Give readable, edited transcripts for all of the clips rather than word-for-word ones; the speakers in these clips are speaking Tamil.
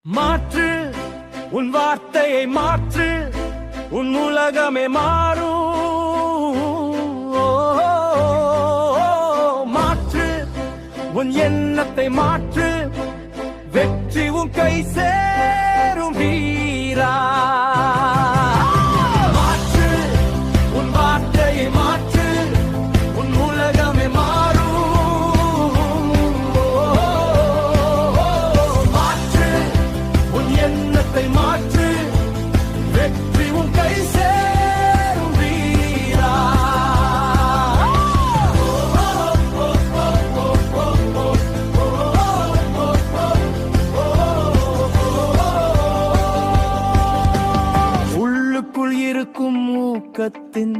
மாற்று உன் வார்த்தையை மாற்று, உன் உலகமே மாறும். மாற்று உன் எண்ணத்தை மாற்று, வெற்றி உன் கை சேரும் வீரா. மாற்று உன் வார்த்தையை மாற்று, உன் உலகமே மாறும். மாற்று உன் எண்ணத்தை மாற்று, வெற்றி உன் கை சேரும் வீரா. உள்ளுக்குள் இருக்கும் ஊக்கத்தின்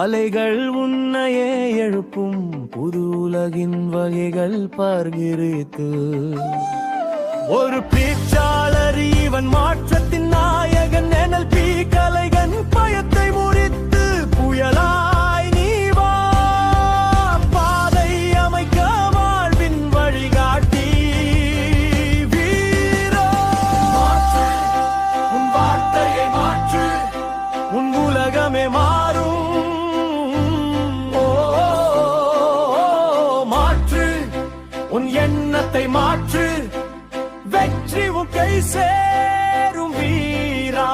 அலைகள் உன்னையே எழுப்பும், புது உலகின் வகைகள் பார்கிறது. ஒரு பேச்சாளர் இவன் மாற்றத்தின் நாயகன், NLP கலைகன் பயத்தை முறித்து புயலாய் நீ வா. பாதை அமைக்க வாழ்வின் வழிகாட்டி வீரா. மாற்று உன் வார்த்தையை மாற்று, உன் உலகமே மாறும். மாற்று உன் எண்ணத்தை மாற்று, வெற்றி உன் கை சேரும் வீரா.